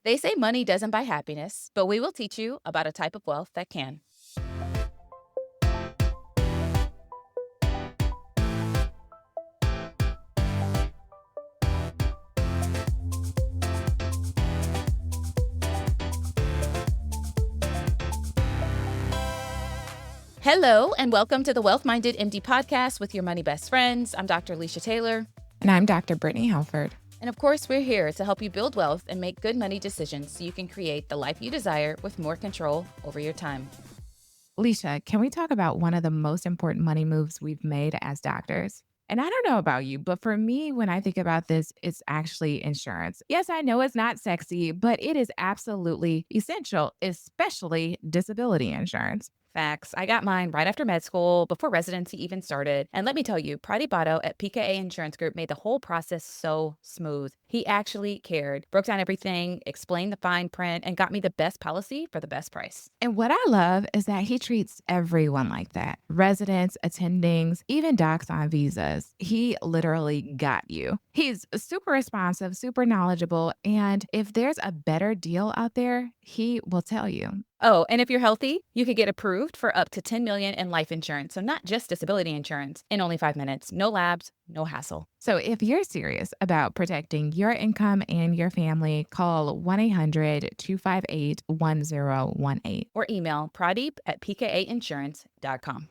They say money doesn't buy happiness, but we will teach you about a type of wealth that can. Hello, and welcome to the Wealth Minded MD podcast with your money best friends. I'm Dr. Alicia Taylor. And I'm Dr. Brittany Halford. And of course, we're here to help you build wealth and make good money decisions so you can create the life you desire with more control over your time. Alicia, can we talk about one of the most important money moves we've made as doctors? And I don't know about you, but for me, when I think about this, it's actually insurance. Yes, I know it's not sexy, but it is absolutely essential, especially disability insurance. Facts. I got mine right after med school, before residency even started. And let me tell you, Prati Botto at PKA Insurance Group made the whole process so smooth. He actually cared, broke down everything, explained the fine print, and got me the best policy for the best price. And what I love is that he treats everyone like that, residents, attendings, even docs on visas. He literally got you. He's super responsive, super knowledgeable. And if there's a better deal out there, he will tell you. Oh, and if you're healthy, you could get approved for up to $10 million in life insurance. So not just disability insurance in only 5 minutes. No labs, no hassle. So if you're serious about protecting your income and your family, call 1-800-258-1018. Or email pradeep at pkainsurance.com.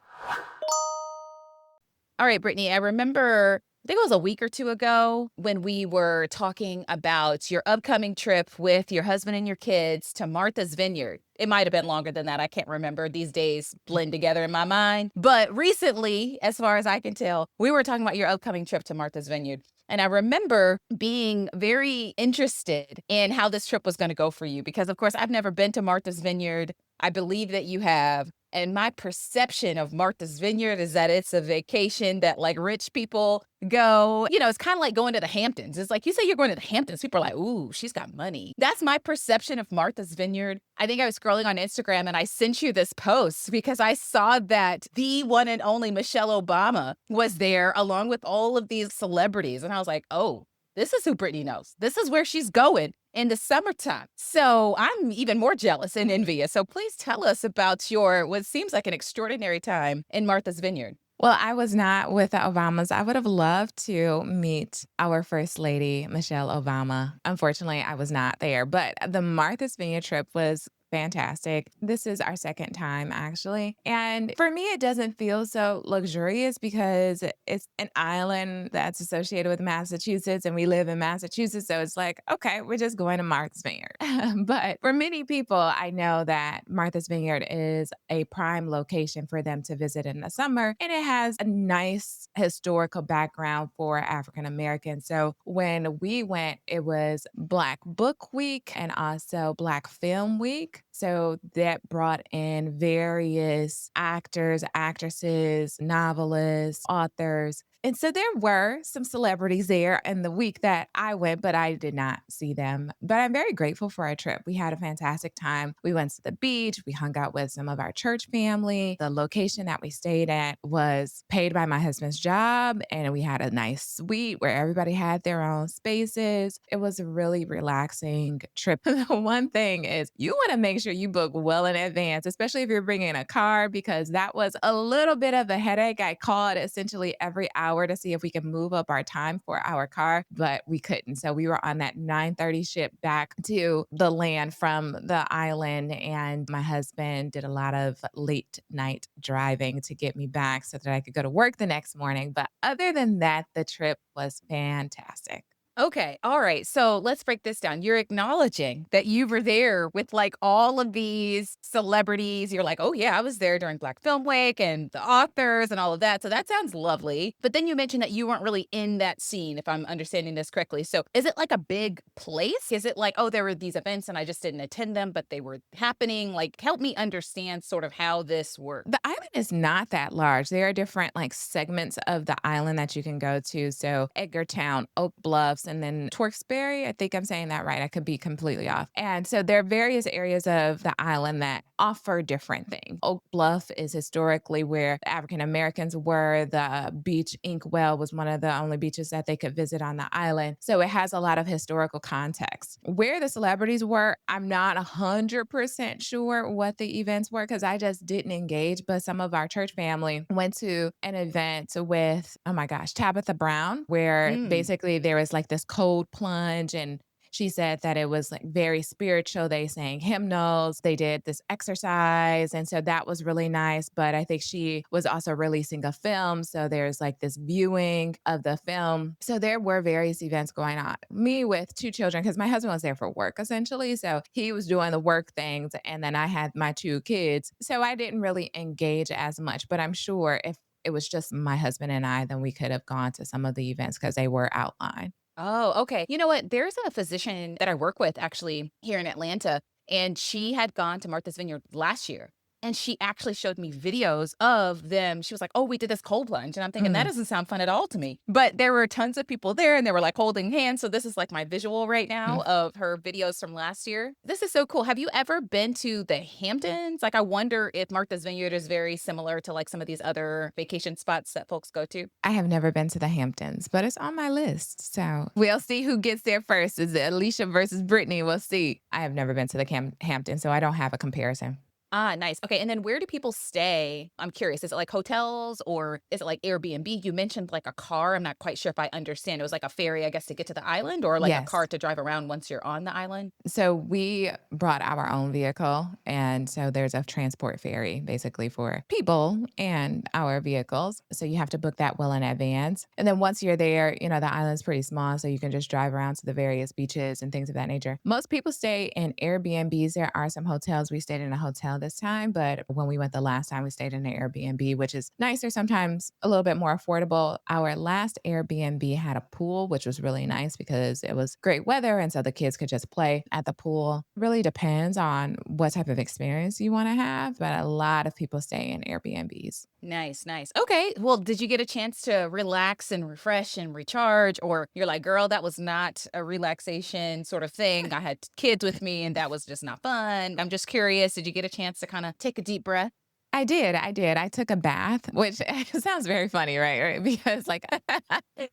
All right, Brittany, I remember, I think it was a week or two ago when we were talking about your upcoming trip with your husband and your kids to Martha's Vineyard. It might have been longer than that. I can't remember. These days blend together in my mind. But recently, as far as I can tell, we were talking about your upcoming trip to Martha's Vineyard. And I remember being very interested in how this trip was going to go for you because, of course, I've never been to Martha's Vineyard. I believe that you have. And my perception of Martha's Vineyard is that it's a vacation that like rich people go. You know, it's kind of like going to the Hamptons. It's like you say you're going to the Hamptons. People are like, ooh, she's got money. That's my perception of Martha's Vineyard. I think I was scrolling on Instagram and I sent you this post because I saw that the one and only Michelle Obama was there along with all of these celebrities. And I was like, oh, this is who Brittany knows. This is where she's going in the summertime. So I'm even more jealous and envious. So please tell us about your, what seems like an extraordinary time in Martha's Vineyard. Well, I was not with the Obamas. I would have loved to meet our First Lady, Michelle Obama. Unfortunately, I was not there, but the Martha's Vineyard trip was fantastic. This is our second time, actually. And for me, it doesn't feel so luxurious because it's an island that's associated with Massachusetts and we live in Massachusetts. So it's like, okay, we're just going to Martha's Vineyard. But for many people, I know that Martha's Vineyard is a prime location for them to visit in the summer. And it has a nice historical background for African Americans. So when we went, it was Black Book Week and also Black Film Week. So that brought in various actors, actresses, novelists, authors. And so there were some celebrities there in the week that I went, but I did not see them. But I'm very grateful for our trip. We had a fantastic time. We went to the beach. We hung out with some of our church family. The location that we stayed at was paid by my husband's job. And we had a nice suite where everybody had their own spaces. It was a really relaxing trip. The one thing is you want to make sure you book well in advance, especially if you're bringing a car, because that was a little bit of a headache. I called essentially every hour to see if we could move up our time for our car, but we couldn't. So we were on that 9:30 ship back to the land from the island. And my husband did a lot of late night driving to get me back so that I could go to work the next morning. But other than that, the trip was fantastic. Okay. All right. So let's break this down. You're acknowledging that you were there with like all of these celebrities. You're like, oh, yeah, I was there during Black Film Week and the authors and all of that. So that sounds lovely. But then you mentioned that you weren't really in that scene, if I'm understanding this correctly. So is it like a big place? Is it like, oh, there were these events and I just didn't attend them, but they were happening? Like, help me understand sort of how this works. The island is not that large. There are different like segments of the island that you can go to. So Edgartown, Oak Bluffs, Ross, and then Tewksbury. I think I'm saying that right. I could be completely off. And so there are various areas of the island that offer different things. Oak Bluff is historically where the African Americans were. The beach Inkwell was one of the only beaches that they could visit on the island. So it has a lot of historical context. Where the celebrities were, I'm not 100% sure what the events were because I just didn't engage. But some of our church family went to an event with, oh my gosh, Tabitha Brown, where Mm. basically there was like this cold plunge, and she said that it was like very spiritual. They sang hymnals, they did this exercise. And so that was really nice. But I think she was also releasing a film. So there's like this viewing of the film. So there were various events going on. Me with two children, because my husband was there for work essentially. So he was doing the work things. And then I had my two kids. So I didn't really engage as much. But I'm sure if it was just my husband and I, then we could have gone to some of the events because they were outlined. Oh, okay. You know what? There's a physician that I work with actually here in Atlanta, and she had gone to Martha's Vineyard last year. And she actually showed me videos of them. She was like, "Oh, we did this cold plunge." And I'm thinking, that Mm. doesn't sound fun at all to me. But there were tons of people there and they were like holding hands. So this is like my visual right now Mm. of her videos from last year. This is so cool. Have you ever been to the Hamptons? Like, I wonder if Martha's Vineyard is very similar to like some of these other vacation spots that folks go to. I have never been to the Hamptons, but it's on my list. So we'll see who gets there first. Is it Alicia versus Brittany? We'll see. I have never been to the Hamptons, so I don't have a comparison. Ah, nice. Okay, and then where do people stay? I'm curious. Is it like hotels or is it like Airbnb? You mentioned like a car. I'm not quite sure if I understand. It was like a ferry, I guess, to get to the island or like a Yes. car to drive around once you're on the island? So we brought our own vehicle. And so there's a transport ferry basically for people and our vehicles. So you have to book that well in advance. And then once you're there, you know, the island's pretty small. So you can just drive around to the various beaches and things of that nature. Most people stay in Airbnbs. There are some hotels. We stayed in a hotel this time, but when we went the last time, we stayed in an Airbnb, which is nicer, sometimes a little bit more affordable. Our last Airbnb had a pool, which was really nice because it was great weather. And so the kids could just play at the pool. Really depends on what type of experience you want to have, but a lot of people stay in Airbnbs. Nice, nice. Okay. Well, did you get a chance to relax and refresh and recharge? Or you're like, girl, that was not a relaxation sort of thing. I had kids with me and that was just not fun. I'm just curious. Did you get a chance to kind of take a deep breath? I did. I did. I took a bath, which sounds very funny, right? Right? Because like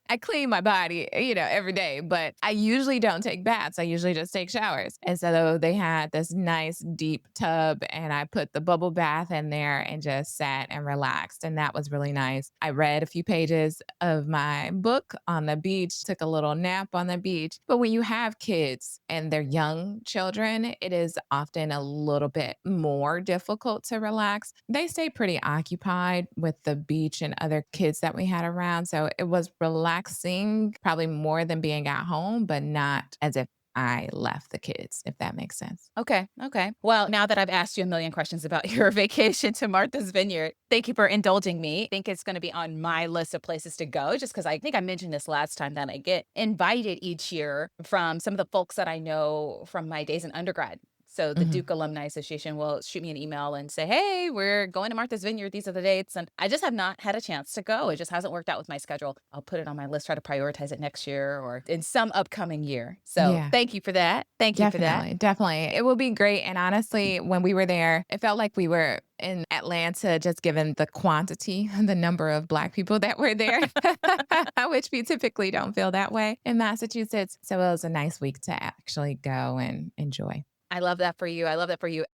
I clean my body, you know, every day, but I usually don't take baths. I usually just take showers. And so they had this nice deep tub and I put the bubble bath in there and just sat and relaxed. And that was really nice. I read a few pages of my book on the beach, took a little nap on the beach. But when you have kids and they're young children, it is often a little bit more difficult to relax. They stay pretty occupied with the beach and other kids that we had around. So it was relaxing, probably more than being at home, but not as if I left the kids, if that makes sense. Okay. Okay. Well, now that I've asked you a million questions about your vacation to Martha's Vineyard, thank you for indulging me. I think it's going to be on my list of places to go just because I think I mentioned this last time that I get invited each year from some of the folks that I know from my days in undergrad. So the Mhm. Duke Alumni Association will shoot me an email and say, "Hey, we're going to Martha's Vineyard. These are the dates." And I just have not had a chance to go. It just hasn't worked out with my schedule. I'll put it on my list, try to prioritize it next year or in some upcoming year. So Yeah. thank you for that. Thank you for that. Definitely, definitely. It will be great. And honestly, when we were there, it felt like we were in Atlanta, just given the quantity, the number of Black people that were there, which we typically don't feel that way in Massachusetts. So it was a nice week to actually go and enjoy. I love that for you. I love that for you.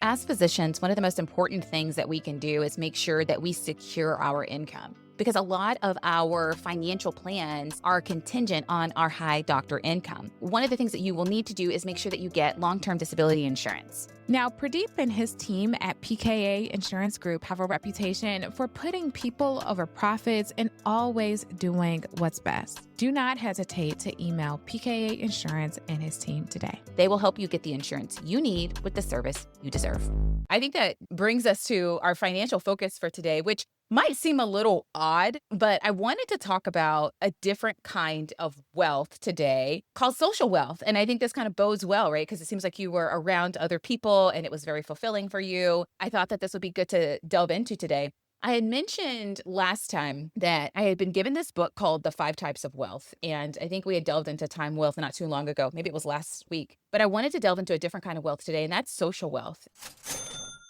As physicians, one of the most important things that we can do is make sure that we secure our income because a lot of our financial plans are contingent on our high doctor income. One of the things that you will need to do is make sure that you get long term disability insurance. Now, Pradeep and his team at PKA Insurance Group have a reputation for putting people over profits and always doing what's best. Do not hesitate to email PKA Insurance and his team today. They will help you get the insurance you need with the service you deserve. I think that brings us to our financial focus for today, which might seem a little odd, but I wanted to talk about a different kind of wealth today called social wealth. And I think this kind of bodes well, right? Because it seems like you were around other people and it was very fulfilling for you. I thought that this would be good to delve into today. I had mentioned last time that I had been given this book called The Five Types of Wealth. And I think we had delved into time wealth not too long ago. Maybe it was last week. But I wanted to delve into a different kind of wealth today, and that's social wealth.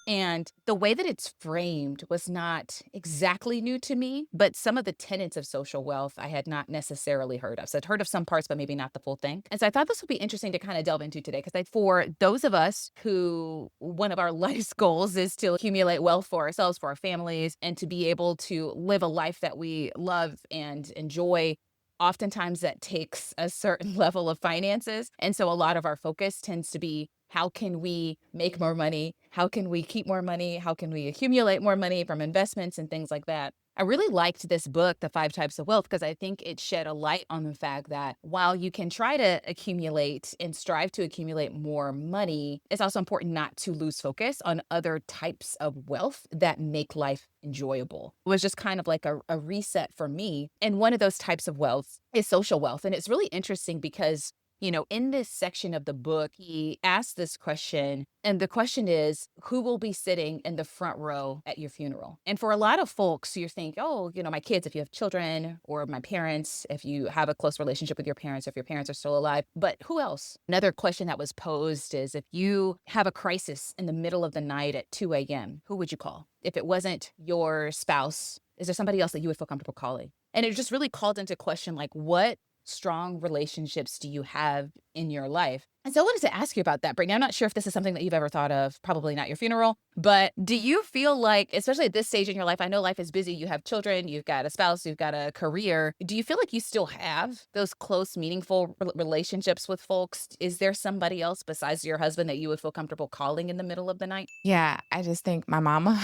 And the way that it's framed was not exactly new to me, but some of the tenets of social wealth I had not necessarily heard of. So I'd heard of some parts, but maybe not the full thing. And so I thought this would be interesting to kind of delve into today because for those of us who one of our life's goals is to accumulate wealth for ourselves, for our families, and to be able to live a life that we love and enjoy. Oftentimes that takes a certain level of finances. And so a lot of our focus tends to be how can we make more money? How can we keep more money? How can we accumulate more money from investments and things like that? I really liked this book, The Five Types of Wealth, because I think it shed a light on the fact that while you can try to accumulate and strive to accumulate more money, it's also important not to lose focus on other types of wealth that make life enjoyable. It was just kind of like a reset for me. And one of those types of wealth is social wealth. And it's really interesting because in this section of the book, he asks this question, and the question is, who will be sitting in the front row at your funeral? And for a lot of folks, you think, oh, my kids, if you have children, or my parents, if you have a close relationship with your parents, if your parents are still alive. But who else? Another question that was posed is if you have a crisis in the middle of the night at 2 a.m., who would you call? If it wasn't your spouse, is there somebody else that you would feel comfortable calling? And it just really called into question, like, what strong relationships do you have in your life? And so I wanted to ask you about that, Brittany. I'm not sure if this is something that you've ever thought of, probably not your funeral, but do you feel like, especially at this stage in your life, I know life is busy. You have children, you've got a spouse, you've got a career. Do you feel like you still have those close, meaningful relationships with folks? Is there somebody else besides your husband that you would feel comfortable calling in the middle of the night? Yeah, I just think my mama.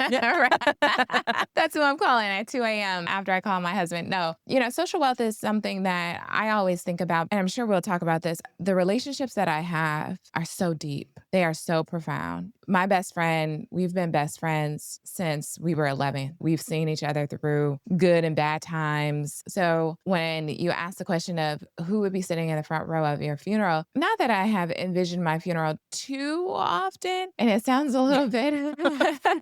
Yeah. Right. That's who I'm calling at 2 a.m. after I call my husband. No, social wealth is something that I always think about, and I'm sure we'll talk about this. The relationships that I have are so deep, they are so profound. My best friend, we've been best friends since we were 11. We've seen each other through good and bad times. So when you ask the question of who would be sitting in the front row of your funeral, not that I have envisioned my funeral too often, and it sounds a little bit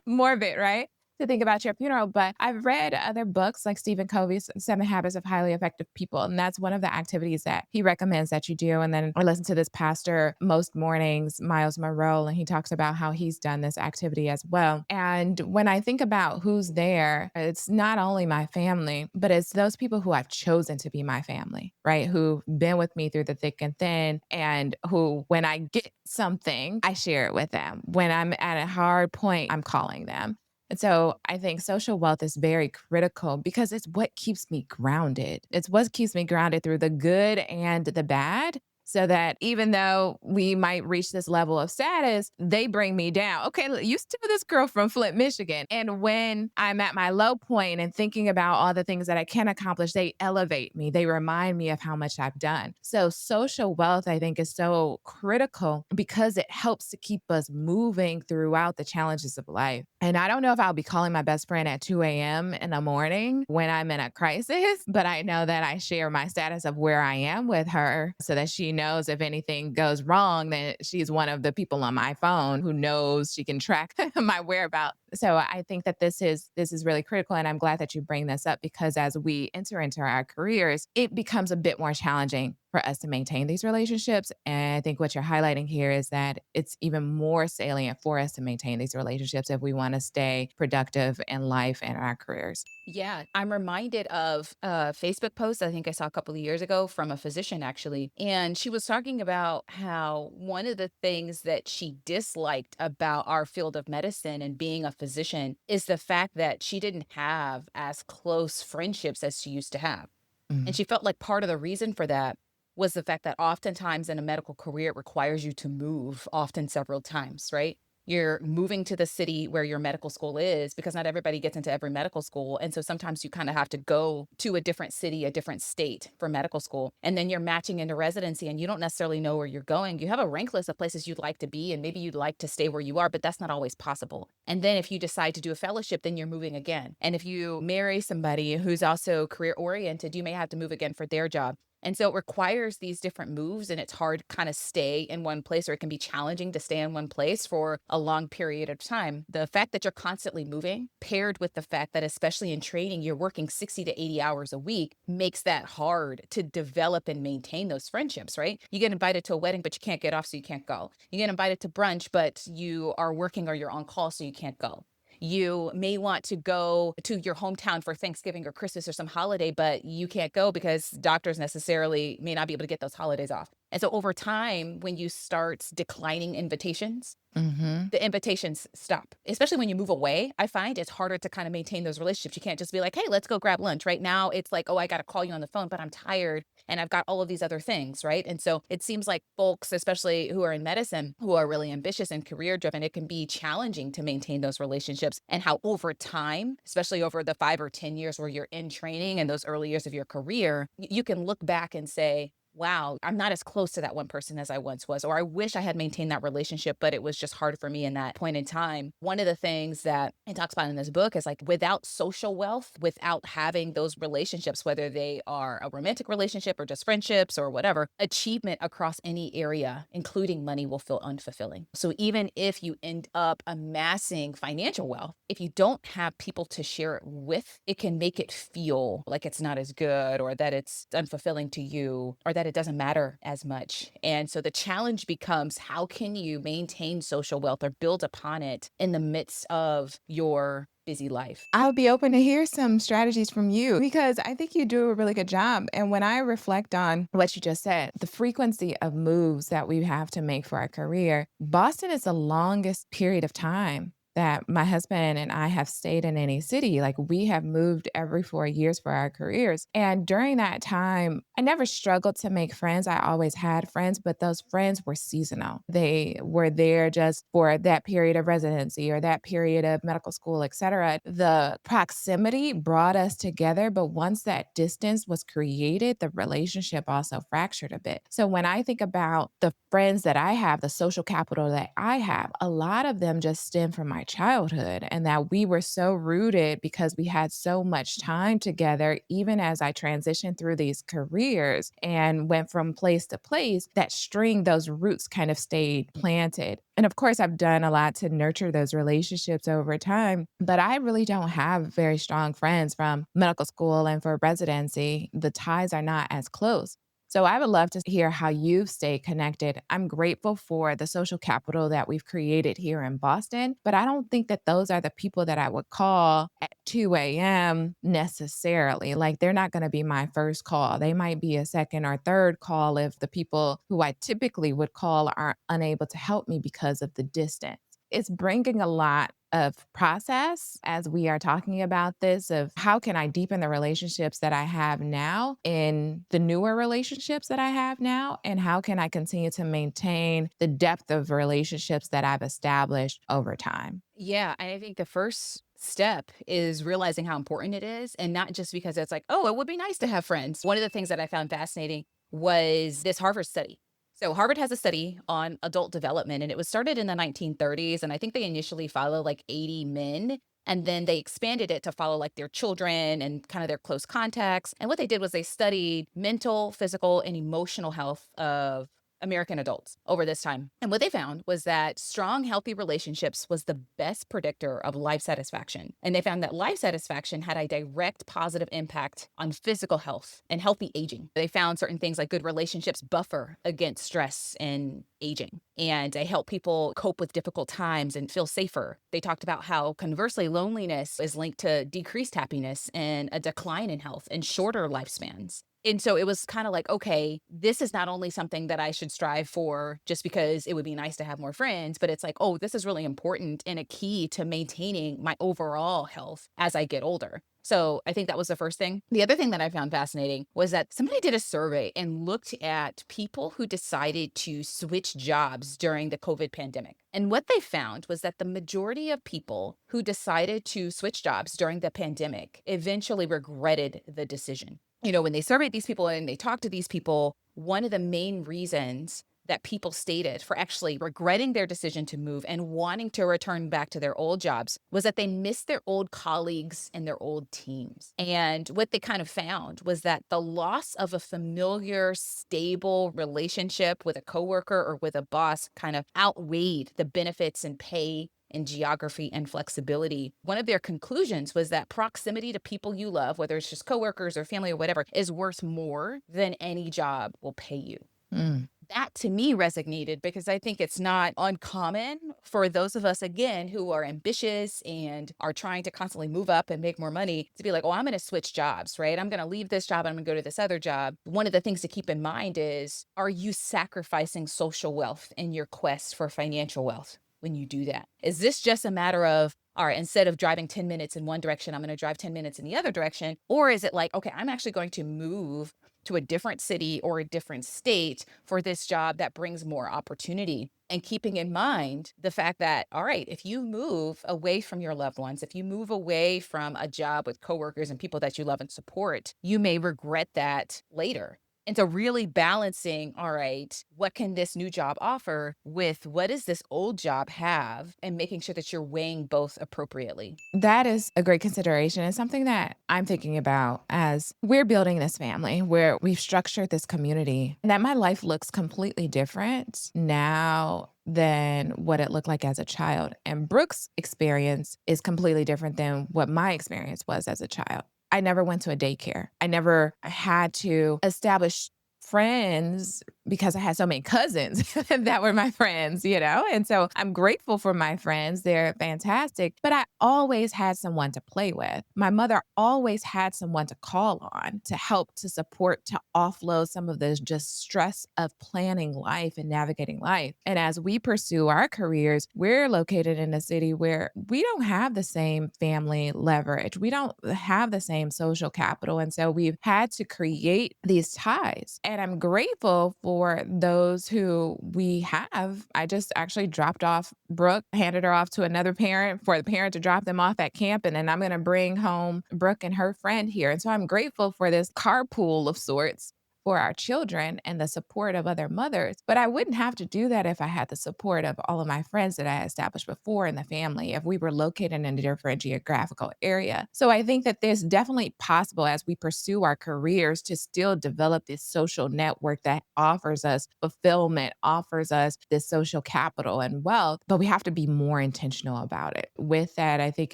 morbid, right? To think about your funeral, but I've read other books like Stephen Covey's 7 Habits of Highly Effective People, and that's one of the activities that he recommends that you do. And then I listen to this pastor most mornings, Miles Monroe, and he talks about how he's done this activity as well. And when I think about who's there, it's not only my family, but it's those people who I've chosen to be my family, right? Who've been with me through the thick and thin, and who, when I get something, I share it with them. When I'm at a hard point, I'm calling them. And so I think social wealth is very critical because it's what keeps me grounded. It's what keeps me grounded through the good and the bad. So that even though we might reach this level of status, they bring me down. Okay, look, you still this girl from Flint, Michigan. And when I'm at my low point and thinking about all the things that I can accomplish, they elevate me. They remind me of how much I've done. So social wealth, I think, is so critical because it helps to keep us moving throughout the challenges of life. And I don't know if I'll be calling my best friend at 2 a.m. in the morning when I'm in a crisis, but I know that I share my status of where I am with her so that she knows if anything goes wrong, that she's one of the people on my phone who knows she can track my whereabouts. So I think that this is really critical. And I'm glad that you bring this up because as we enter into our careers, it becomes a bit more challenging for us to maintain these relationships. And I think what you're highlighting here is that it's even more salient for us to maintain these relationships if we want to stay productive in life and our careers. Yeah, I'm reminded of a Facebook post I think I saw a couple of years ago from a physician actually. And she was talking about how one of the things that she disliked about our field of medicine and being a physician is the fact that she didn't have as close friendships as she used to have. And Mhm. she felt like part of the reason for that was the fact that oftentimes in a medical career, it requires you to move often several times, right? You're moving to the city where your medical school is because not everybody gets into every medical school. And so sometimes you kind of have to go to a different city, a different state for medical school. And then you're matching into residency and you don't necessarily know where you're going. You have a rank list of places you'd like to be, and maybe you'd like to stay where you are, but that's not always possible. And then if you decide to do a fellowship, then you're moving again. And if you marry somebody who's also career oriented, you may have to move again for their job. And so it requires these different moves, and it's hard to kind of stay in one place, or it can be challenging to stay in one place for a long period of time. The fact that you're constantly moving, paired with the fact that, especially in training, you're working 60 to 80 hours a week, makes that hard to develop and maintain those friendships, right? You get invited to a wedding, but you can't get off, so you can't go. You get invited to brunch, but you are working or you're on call, so you can't go. You may want to go to your hometown for Thanksgiving or Christmas or some holiday, but you can't go because doctors necessarily may not be able to get those holidays off. And so over time, when you start declining invitations, Mhm. the invitations stop, especially when you move away. I find it's harder to kind of maintain those relationships. You can't just be like, hey, let's go grab lunch. Right now, it's like, oh, I got to call you on the phone, but I'm tired and I've got all of these other things. Right. And so it seems like folks, especially who are in medicine, who are really ambitious and career driven, it can be challenging to maintain those relationships, and how over time, especially over the 5 or 10 years where you're in training and those early years of your career, you can look back and say, wow, I'm not as close to that one person as I once was, or I wish I had maintained that relationship, but it was just hard for me in that point in time. One of the things that it talks about in this book is like, without social wealth, without having those relationships, whether they are a romantic relationship or just friendships or whatever, achievement across any area, including money, will feel unfulfilling. So even if you end up amassing financial wealth, if you don't have people to share it with, it can make it feel like it's not as good, or that it's unfulfilling to you, or that it doesn't matter as much. And so the challenge becomes, how can you maintain social wealth or build upon it in the midst of your busy life? I would be open to hear some strategies from you because I think you do a really good job. And when I reflect on what you just said, the frequency of moves that we have to make for our career, Boston is the longest period of time that my husband and I have stayed in any city. Like we have moved every 4 years for our careers. And during that time, I never struggled to make friends. I always had friends, but those friends were seasonal. They were there just for that period of residency or that period of medical school, et cetera. The proximity brought us together, but once that distance was created, the relationship also fractured a bit. So when I think about the friends that I have, the social capital that I have, a lot of them just stem from my childhood, and that we were so rooted because we had so much time together, even as I transitioned through these careers and went from place to place, that string, those roots kind of stayed planted. And of course, I've done a lot to nurture those relationships over time, but I really don't have very strong friends from medical school and for residency. The ties are not as close. So I would love to hear how you've stayed connected. I'm grateful for the social capital that we've created here in Boston, but I don't think that those are the people that I would call at 2 a.m. necessarily. Like they're not going to be my first call. They might be a second or third call if the people who I typically would call are unable to help me because of the distance. It's bringing a lot of process as we are talking about this of how can I deepen the relationships that I have now in the newer relationships that I have now, and how can I continue to maintain the depth of relationships that I've established over time. Yeah, and I think the first step is realizing how important it is, and not just because it's like, oh, it would be nice to have friends. One of the things that I found fascinating was this Harvard study. So Harvard has a study on adult development, and it was started in the 1930s, and I think they initially followed like 80 men, and then they expanded it to follow like their children and kind of their close contacts. And what they did was they studied mental, physical, and emotional health of American adults over this time. And what they found was that strong, healthy relationships was the best predictor of life satisfaction. And they found that life satisfaction had a direct positive impact on physical health and healthy aging. They found certain things like good relationships buffer against stress and aging, and they help people cope with difficult times and feel safer. They talked about how, conversely, loneliness is linked to decreased happiness and a decline in health and shorter lifespans. And so it was kind of like, okay, this is not only something that I should strive for just because it would be nice to have more friends, but it's like, oh, this is really important and a key to maintaining my overall health as I get older. So I think that was the first thing. The other thing that I found fascinating was that somebody did a survey and looked at people who decided to switch jobs during the COVID pandemic. And what they found was that the majority of people who decided to switch jobs during the pandemic eventually regretted the decision. You know, when they surveyed these people and they talked to these people, one of the main reasons that people stated for actually regretting their decision to move and wanting to return back to their old jobs was that they missed their old colleagues and their old teams. And what they kind of found was that the loss of a familiar, stable relationship with a coworker or with a boss kind of outweighed the benefits and pay and geography and flexibility. One of their conclusions was that proximity to people you love, whether it's just coworkers or family or whatever, is worth more than any job will pay you. Mm. That to me resonated because I think it's not uncommon for those of us, again, who are ambitious and are trying to constantly move up and make more money to be like, oh, I'm going to switch jobs, right? I'm going to leave this job and I'm going to go to this other job. One of the things to keep in mind is, are you sacrificing social wealth in your quest for financial wealth when you do that? Is this just a matter of, all right, instead of driving 10 minutes in one direction, I'm going to drive 10 minutes in the other direction? Or is it like, okay, I'm actually going to move to a different city or a different state for this job that brings more opportunity? And keeping in mind the fact that, all right, if you move away from your loved ones, if you move away from a job with coworkers and people that you love and support, you may regret that later. And so really balancing, all right, what can this new job offer with what does this old job have, and making sure that you're weighing both appropriately. That is a great consideration and something that I'm thinking about as we're building this family where we've structured this community and that my life looks completely different now than what it looked like as a child. And Brooke's experience is completely different than what my experience was as a child. I never went to a daycare. I never had to establish friends because I had so many cousins that were my friends, you know? And so I'm grateful for my friends. They're fantastic, but I always had someone to play with. My mother always had someone to call on to help, to support, to offload some of the just stress of planning life and navigating life. And as we pursue our careers, we're located in a city where we don't have the same family leverage. We don't have the same social capital. And so we've had to create these ties. And I'm grateful for those who we have. I just actually dropped off Brooke, handed her off to another parent for the parent to drop them off at camp. And then I'm going to bring home Brooke and her friend here. And so I'm grateful for this carpool of sorts for our children and the support of other mothers. But I wouldn't have to do that if I had the support of all of my friends that I established before in the family, if we were located in a different geographical area. So I think that there's definitely possible as we pursue our careers to still develop this social network that offers us fulfillment, offers us this social capital and wealth, but we have to be more intentional about it. With that, I think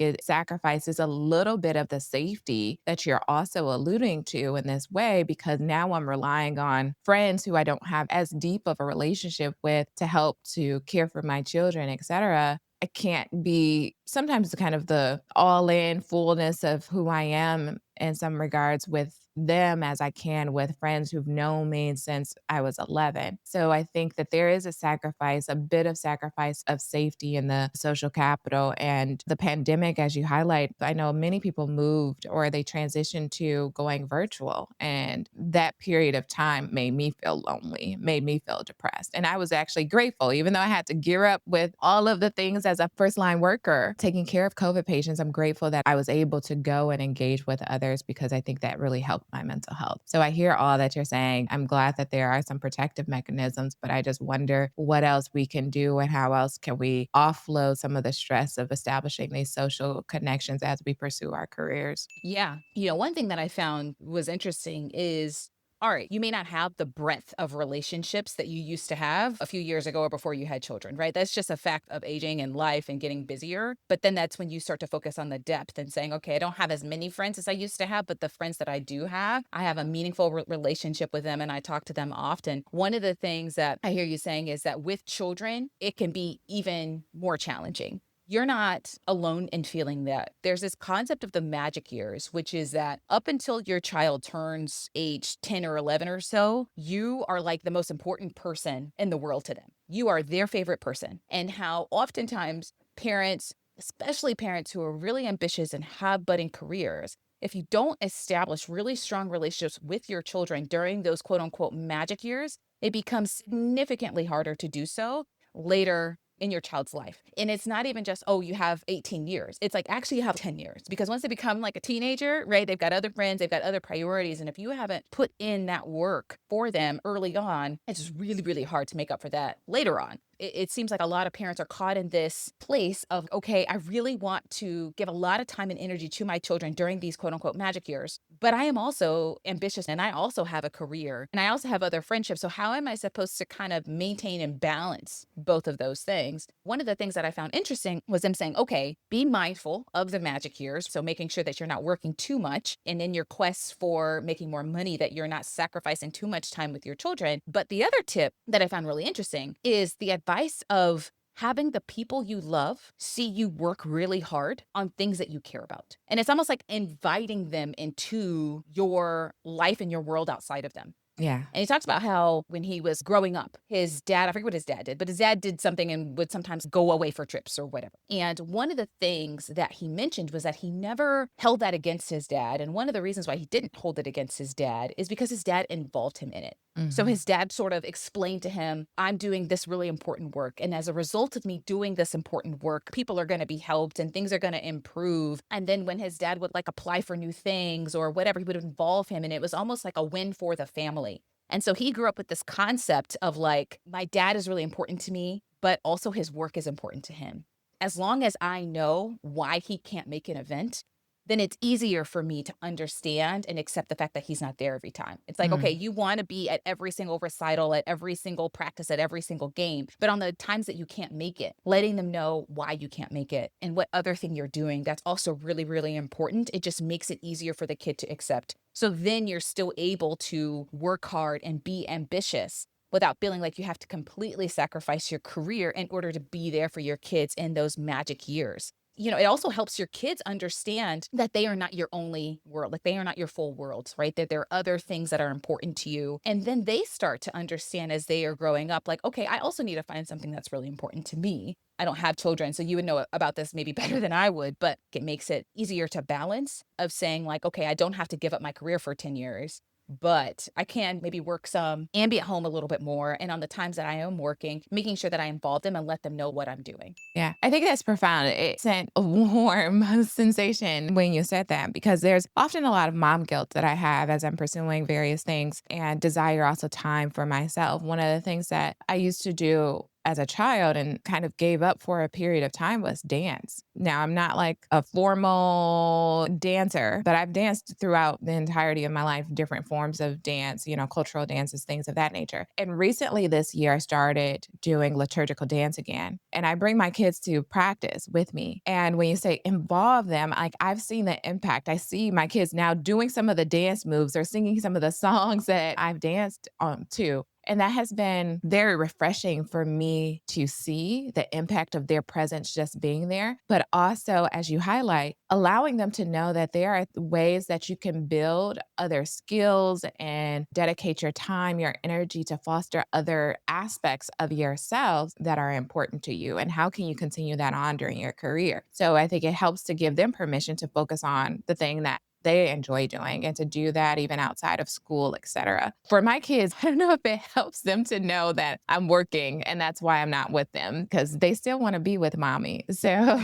it sacrifices a little bit of the safety that you're also alluding to in this way, because now I'm relying on friends who I don't have as deep of a relationship with to help to care for my children, et cetera. I can't be sometimes kind of the all in fullness of who I am in some regards with them as I can with friends who've known me since I was 11. So I think that there is a sacrifice, a bit of sacrifice of safety in the social capital. And the pandemic, as you highlight, I know many people moved or they transitioned to going virtual. And that period of time made me feel lonely, made me feel depressed. And I was actually grateful, even though I had to gear up with all of the things as a first line worker, taking care of COVID patients. I'm grateful that I was able to go and engage with others because I think that really helped my mental health. So I hear all that you're saying. I'm glad that there are some protective mechanisms, but I just wonder what else we can do and how else can we offload some of the stress of establishing these social connections as we pursue our careers. Yeah. One thing that I found was interesting is, all right, you may not have the breadth of relationships that you used to have a few years ago or before you had children, right? That's just a fact of aging and life and getting busier. But then that's when you start to focus on the depth and saying, okay, I don't have as many friends as I used to have, but the friends that I do have, I have a meaningful relationship with them and I talk to them often. One of the things that I hear you saying is that with children, it can be even more challenging. You're not alone in feeling that. There's this concept of the magic years, which is that up until your child turns age 10 or 11 or so, you are like the most important person in the world to them. You are their favorite person. And how oftentimes parents, especially parents who are really ambitious and have budding careers, if you don't establish really strong relationships with your children during those quote unquote magic years, it becomes significantly harder to do so later in your child's life. And it's not even just, oh, you have 18 years. It's like actually you have 10 years because once they become like a teenager, right, they've got other friends, they've got other priorities. And if you haven't put in that work for them early on, it's really, really hard to make up for that later on. It seems like a lot of parents are caught in this place of, okay, I really want to give a lot of time and energy to my children during these quote unquote magic years, but I am also ambitious and I also have a career and I also have other friendships. So, how am I supposed to kind of maintain and balance both of those things? One of the things that I found interesting was them saying, okay, be mindful of the magic years. So, making sure that you're not working too much and in your quest for making more money, that you're not sacrificing too much time with your children. But the other tip that I found really interesting is the advice of having the people you love see you work really hard on things that you care about. And it's almost like inviting them into your life and your world outside of them. Yeah. And he talks about how when he was growing up, his dad, I forget what his dad did, but his dad did something and would sometimes go away for trips or whatever. And one of the things that he mentioned was that he never held that against his dad. And one of the reasons why he didn't hold it against his dad is because his dad involved him in it. So Mhm. his dad sort of explained to him, I'm doing this really important work. And as a result of me doing this important work, people are going to be helped and things are going to improve. And then when his dad would like apply for new things or whatever, he would involve him. And it was almost like a win for the family. And so he grew up with this concept of like, my dad is really important to me, but also his work is important to him. As long as I know why he can't make an event, then it's easier for me to understand and accept the fact that he's not there every time. It's like, okay, Mm. you want to be at every single recital, at every single practice, at every single game, but on the times that you can't make it, letting them know why you can't make it and what other thing you're doing, that's also really, really important. It just makes it easier for the kid to accept. So then you're still able to work hard and be ambitious without feeling like you have to completely sacrifice your career in order to be there for your kids in those magic years. It also helps your kids understand that they are not your only world, like they are not your full world, right? That there are other things that are important to you. And then they start to understand as they are growing up, like, okay, I also need to find something that's really important to me. I don't have children, so you would know about this maybe better than I would, but it makes it easier to balance of saying, like, okay, I don't have to give up my career for 10 years. But I can maybe work some and be at home a little bit more. And on the times that I am working, making sure that I involve them and let them know what I'm doing. Yeah, I think that's profound. It sent a warm sensation when you said that because there's often a lot of mom guilt that I have as I'm pursuing various things and desire also time for myself. One of the things that I used to do as a child and kind of gave up for a period of time was dance. Now, I'm not like a formal dancer, but I've danced throughout the entirety of my life, different forms of dance, cultural dances, things of that nature. And recently this year, I started doing liturgical dance again. And I bring my kids to practice with me. And when you say involve them, like I've seen the impact. I see my kids now doing some of the dance moves or singing some of the songs that I've danced to. And that has been very refreshing for me to see the impact of their presence just being there. But also, as you highlight, allowing them to know that there are ways that you can build other skills and dedicate your time, your energy to foster other aspects of yourselves that are important to you. And how can you continue that on during your career? So I think it helps to give them permission to focus on the thing that they enjoy doing and to do that even outside of school, et cetera. For my kids, I don't know if it helps them to know that I'm working and that's why I'm not with them because they still want to be with mommy. So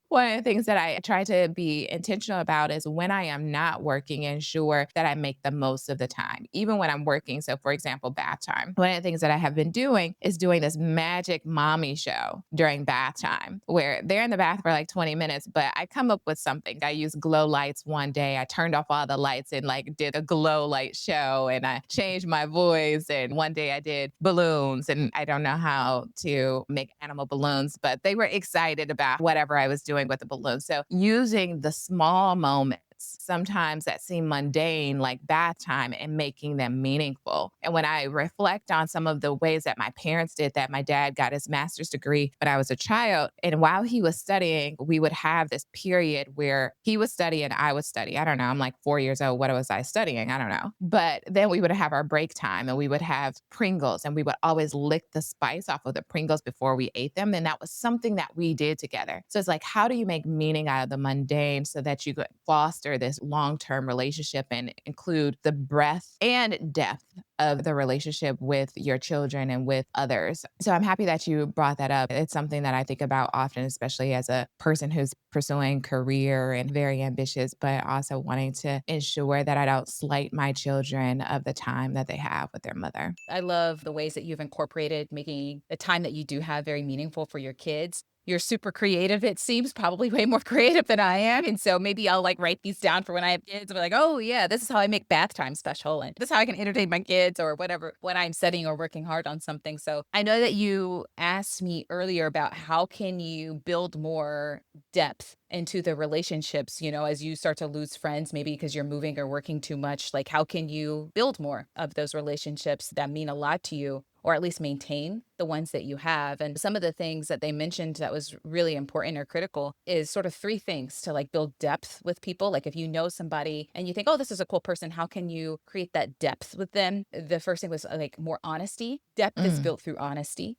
one of the things that I try to be intentional about is when I am not working, ensure that I make the most of the time, even when I'm working. So, for example, bath time. One of the things that I have been doing is doing this magic mommy show during bath time where they're in the bath for like 20 minutes, but I come up with something. I use glow lights one day. I turned off all the lights and like did a glow light show and I changed my voice. And one day I did balloons and I don't know how to make animal balloons, but they were excited about whatever I was doing with the balloons. So using the small moments sometimes that seem mundane, like bath time, and making them meaningful. And when I reflect on some of the ways that my parents did that, my dad got his master's degree when I was a child. And while he was studying, we would have this period where he would study and I would study. I don't know. I'm like 4 years old. What was I studying? I don't know. But then we would have our break time and we would have Pringles and we would always lick the spice off of the Pringles before we ate them. And that was something that we did together. So it's like, how do you make meaning out of the mundane so that you could foster foster this long-term relationship and include the breadth and depth of the relationship with your children and with others. So I'm happy that you brought that up. It's something that I think about often, especially as a person who's pursuing career and very ambitious, but also wanting to ensure that I don't slight my children of the time that they have with their mother. I love the ways that you've incorporated making the time that you do have very meaningful for your kids. You're super creative, it seems, probably way more creative than I am. And so maybe I'll like write these down for when I have kids and be like, oh, yeah, this is how I make bath time special. And this is how I can entertain my kids or whatever when I'm studying or working hard on something. So I know that you asked me earlier about how can you build more depth into the relationships, as you start to lose friends, maybe because you're moving or working too much. Like, how can you build more of those relationships that mean a lot to you? Or at least maintain the ones that you have. And some of the things that they mentioned that was really important or critical is sort of three things to like build depth with people. Like if you know somebody and you think, oh, this is a cool person, how can you create that depth with them? The first thing was like more honesty. Depth is Mm, built through honesty.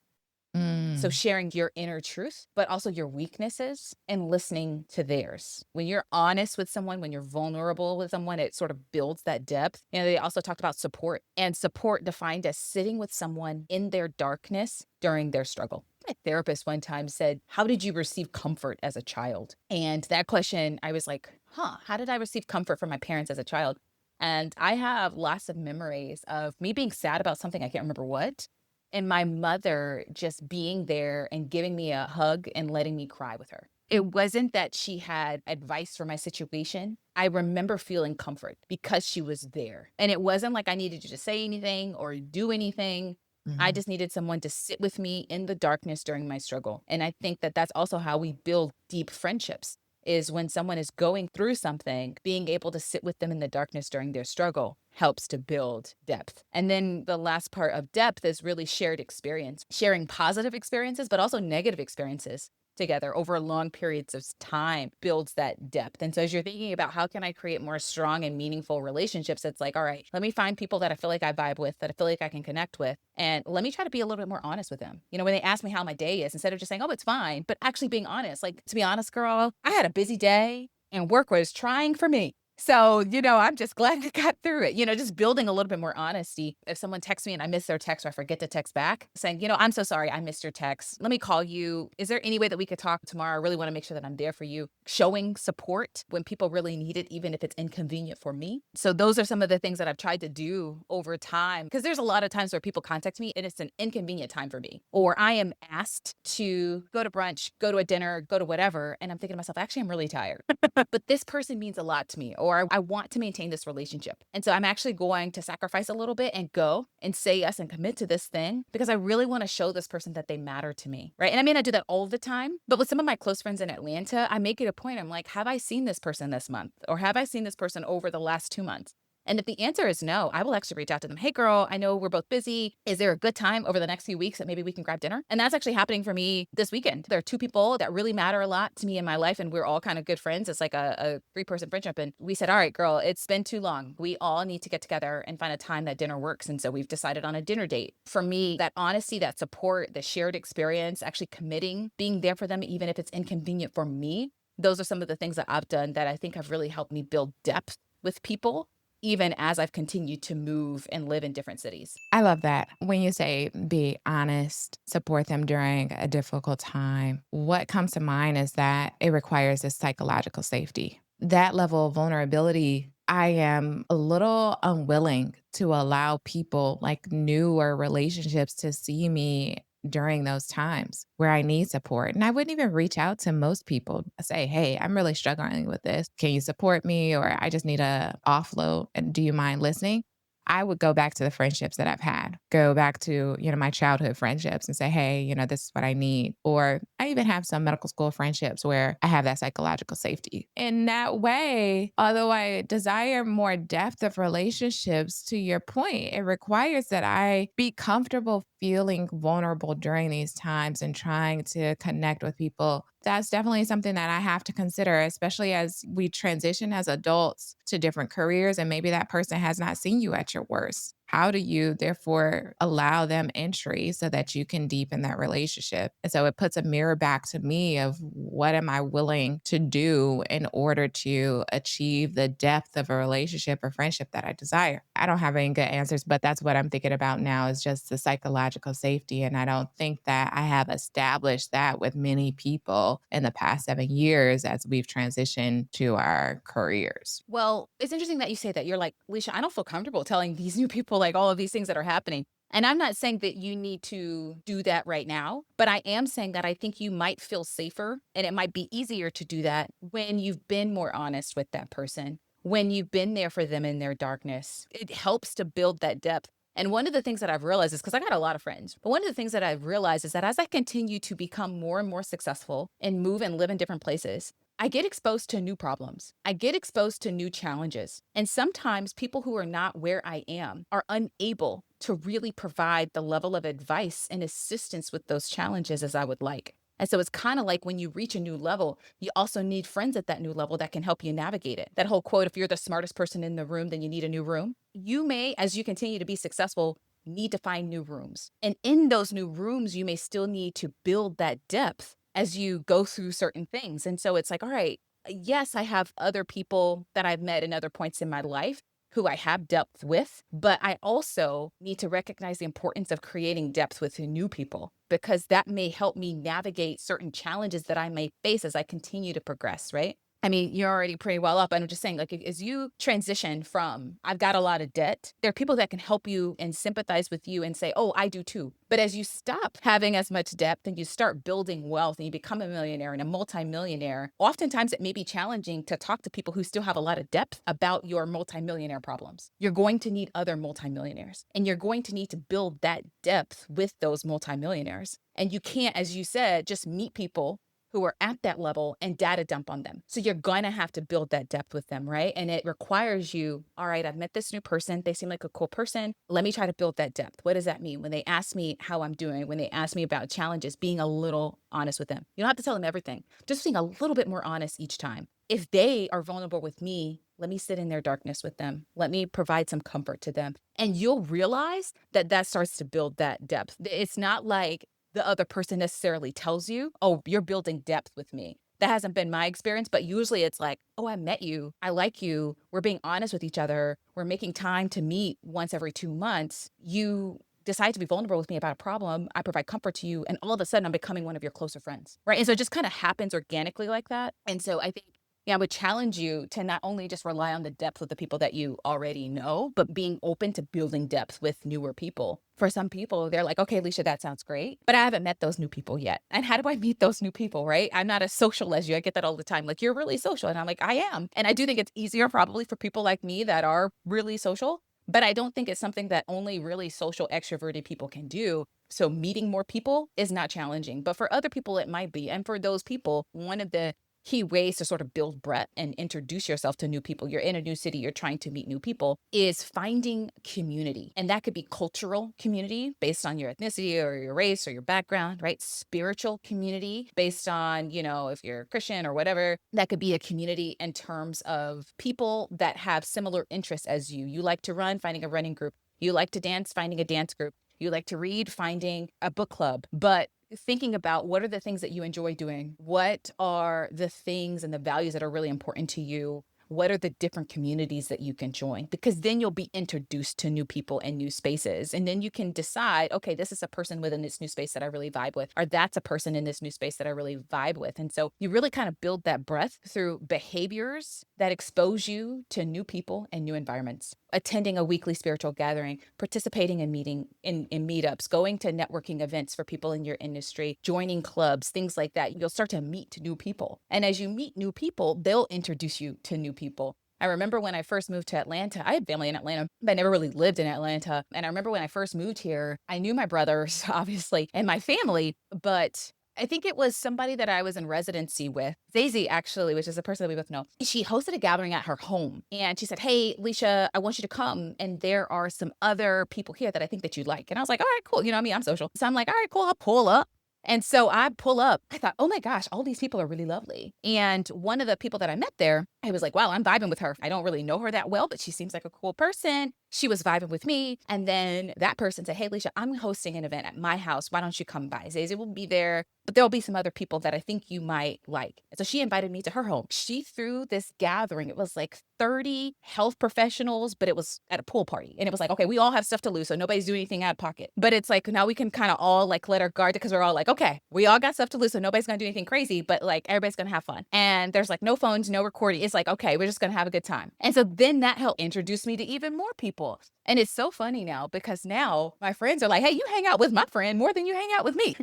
So mm, sharing your inner truth, but also your weaknesses and listening to theirs. When you're honest with someone, when you're vulnerable with someone, it sort of builds that depth. They also talked about support and support defined as sitting with someone in their darkness during their struggle. My therapist one time said, how did you receive comfort as a child? And that question, I was like, how did I receive comfort from my parents as a child? And I have lots of memories of me being sad about something, I can't remember what, and my mother just being there and giving me a hug and letting me cry with her. It wasn't that she had advice for my situation. I remember feeling comfort because she was there. And it wasn't like I needed you to say anything or do anything. I mhm. just needed someone to sit with me in the darkness during my struggle. And I think that that's also how we build deep friendships is when someone is going through something, being able to sit with them in the darkness during their struggle helps to build depth. And then the last part of depth is really shared experience, sharing positive experiences, but also negative experiences together over long periods of time builds that depth. And so as you're thinking about how can I create more strong and meaningful relationships, it's like, all right, let me find people that I feel like I vibe with, that I feel like I can connect with. And let me try to be a little bit more honest with them. When they ask me how my day is, instead of just saying, oh, it's fine, but actually being honest, like, to be honest, girl, I had a busy day and work was trying for me. So, I'm just glad I got through it, just building a little bit more honesty. If someone texts me and I miss their text or I forget to text back, saying, I'm so sorry, I missed your text. Let me call you. Is there any way that we could talk tomorrow? I really want to make sure that I'm there for you. Showing support when people really need it, even if it's inconvenient for me. So, those are some of the things that I've tried to do over time. Because there's a lot of times where people contact me and it's an inconvenient time for me, or I am asked to go to brunch, go to a dinner, go to whatever. And I'm thinking to myself, actually, I'm really tired. But this person means a lot to me, or I want to maintain this relationship. And so I'm actually going to sacrifice a little bit and go and say yes and commit to this thing because I really want to show this person that they matter to me. Right. And I may not do that all the time, but with some of my close friends in Atlanta, I make it a point. I'm like, have I seen this person this month? Or have I seen this person over the last 2 months? And if the answer is no, I will actually reach out to them. Hey, girl, I know we're both busy. Is there a good time over the next few weeks that maybe we can grab dinner? And that's actually happening for me this weekend. There are two people that really matter a lot to me in my life, and we're all kind of good friends. It's like a three-person friendship. And we said, all right, girl, it's been too long. We all need to get together and find a time that dinner works. And so we've decided on a dinner date. For me, that honesty, that support, the shared experience, actually committing, being there for them, even if it's inconvenient for me, those are some of the things that I've done that I think have really helped me build depth with people even as I've continued to move and live in different cities. I love that. When you say be honest, support them during a difficult time, what comes to mind is that it requires a psychological safety. That level of vulnerability, I am a little unwilling to allow people like newer relationships to see me during those times where I need support. And I wouldn't even reach out to most people, say, hey, I'm really struggling with this. Can you support me? Or I just need a offload. And do you mind listening? I would go back to the friendships that I've had, go back to, my childhood friendships and say, hey, this is what I need. Or I even have some medical school friendships where I have that psychological safety. In that way, although I desire more depth of relationships, to your point, it requires that I be comfortable feeling vulnerable during these times and trying to connect with people. That's definitely something that I have to consider, especially as we transition as adults to different careers. And maybe that person has not seen you at your worst. How do you therefore allow them entry so that you can deepen that relationship? And so it puts a mirror back to me of what am I willing to do in order to achieve the depth of a relationship or friendship that I desire? I don't have any good answers, but that's what I'm thinking about now is just the psychological safety. And I don't think that I have established that with many people in the past 7 years as we've transitioned to our careers. Well, it's interesting that you say that. You're like, Leisha, I don't feel comfortable telling these new people like all of these things that are happening. And I'm not saying that you need to do that right now, but I am saying that I think you might feel safer and it might be easier to do that when you've been more honest with that person, when you've been there for them in their darkness. It helps to build that depth. And one of the things that I've realized is because I got a lot of friends, but one of the things that I've realized is that as I continue to become more and more successful and move and live in different places, I get exposed to new problems. I get exposed to new challenges. And sometimes people who are not where I am are unable to really provide the level of advice and assistance with those challenges as I would like. And so it's kind of like when you reach a new level, you also need friends at that new level that can help you navigate it. That whole quote, if you're the smartest person in the room, then you need a new room. You may, as you continue to be successful, need to find new rooms. And in those new rooms, you may still need to build that depth as you go through certain things. And so it's like, all right, yes, I have other people that I've met in other points in my life who I have depth with, but I also need to recognize the importance of creating depth with new people because that may help me navigate certain challenges that I may face as I continue to progress, right? I mean, you're already pretty well up. I'm just saying, like, as you transition from, I've got a lot of debt, there are people that can help you and sympathize with you and say, oh, I do too. But as you stop having as much depth and you start building wealth and you become a millionaire and a multimillionaire, oftentimes it may be challenging to talk to people who still have a lot of depth about your multimillionaire problems. You're going to need other multimillionaires and you're going to need to build that depth with those multimillionaires. And you can't, as you said, just meet people who are at that level and data dump on them. So you're going to have to build that depth with them, right? And it requires you, all right, I've met this new person. They seem like a cool person. Let me try to build that depth. What does that mean? When they ask me how I'm doing, when they ask me about challenges, being a little honest with them. You don't have to tell them everything, just being a little bit more honest each time. If they are vulnerable with me, let me sit in their darkness with them. Let me provide some comfort to them. And you'll realize that that starts to build that depth. It's not like the other person necessarily tells you, oh, you're building depth with me. That hasn't been my experience, but usually it's like, oh, I met you. I like you. We're being honest with each other. We're making time to meet once every 2 months. You decide to be vulnerable with me about a problem. I provide comfort to you. And all of a sudden, I'm becoming one of your closer friends. Right. And so it just kind of happens organically like that. And so I think, yeah, I would challenge you to not only just rely on the depth of the people that you already know, but being open to building depth with newer people. For some people, they're like, okay, Alicia, that sounds great, but I haven't met those new people yet. And how do I meet those new people, right? I'm not as social as you. I get that all the time. Like, you're really social. And I'm like, I am. And I do think it's easier probably for people like me that are really social, but I don't think it's something that only really social extroverted people can do. So meeting more people is not challenging, but for other people, it might be. And for those people, one of the key ways to sort of build breadth and introduce yourself to new people. You're in a new city, you're trying to meet new people, is finding community. And that could be cultural community based on your ethnicity or your race or your background, right? Spiritual community based on, if you're Christian or whatever. That could be a community in terms of people that have similar interests as you. You like to run, finding a running group. You like to dance, finding a dance group. You like to read, finding a book club. But thinking about what are the things that you enjoy doing? What are the things and the values that are really important to you? What are the different communities that you can join? Because then you'll be introduced to new people and new spaces. And then you can decide, okay, this is a person within this new space that I really vibe with, or that's a person in this new space that I really vibe with. And so you really kind of build that breadth through behaviors that expose you to new people and new environments. Attending a weekly spiritual gathering, participating in meetups, going to networking events for people in your industry, joining clubs, things like that. You'll start to meet new people. And as you meet new people, they'll introduce you to new people. I remember when I first moved to Atlanta, I had family in Atlanta, but I never really lived in Atlanta. And I remember when I first moved here, I knew my brothers, obviously, and my family, but I think it was somebody that I was in residency with, Zazie, actually, which is a person that we both know. She hosted a gathering at her home and she said, hey, Leisha, I want you to come. And there are some other people here that I think that you'd like. And I was like, all right, cool. You know what I mean? I'm social. So I'm like, all right, cool. I'll pull up. And so I pull up. I thought, oh my gosh, all these people are really lovely. And one of the people that I met there, I was like, wow, I'm vibing with her. I don't really know her that well, but she seems like a cool person. she was vibing with me. And then that person said, "Hey, Leisha, I'm hosting an event at my house. Why don't you come by? Zazie will be there, but there'll be some other people that I think you might like." And so she invited me to her home. She threw this gathering. It was like 30 health professionals, but it was at a pool party. And it was like, okay, we all have stuff to lose, so nobody's doing anything out of pocket. But it's like now we can kind of all like let our guard because we're all like, okay, we all got stuff to lose, so nobody's gonna do anything crazy, but like everybody's gonna have fun. And there's like no phones, no recording. It's like, okay, we're just gonna have a good time. And so then that helped introduce me to even more people. And it's so funny now because now my friends are like, "Hey, you hang out with my friend more than you hang out with me."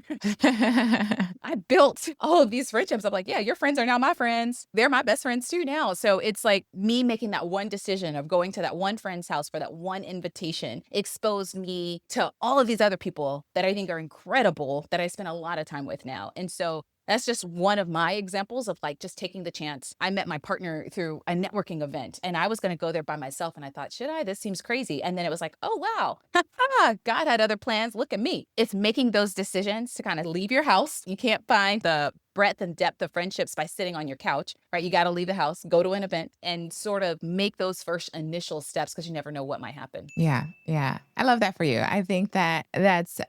I built all of these friendships. I'm like, "Yeah, your friends are now my friends. They're my best friends too now." So it's like me making that one decision of going to that one friend's house for that one invitation exposed me to all of these other people that I think are incredible that I spend a lot of time with now. And so that's just one of my examples of like just taking the chance. I met my partner through a networking event and I was going to go there by myself. And I thought, should I? This seems crazy. And then it was like, oh, wow. God had other plans. Look at me. It's making those decisions to kind of leave your house. You can't find the breadth and depth of friendships by sitting on your couch, right? You got to leave the house, go to an event, and sort of make those first initial steps because you never know what might happen. Yeah, yeah. I love that for you. I think that that's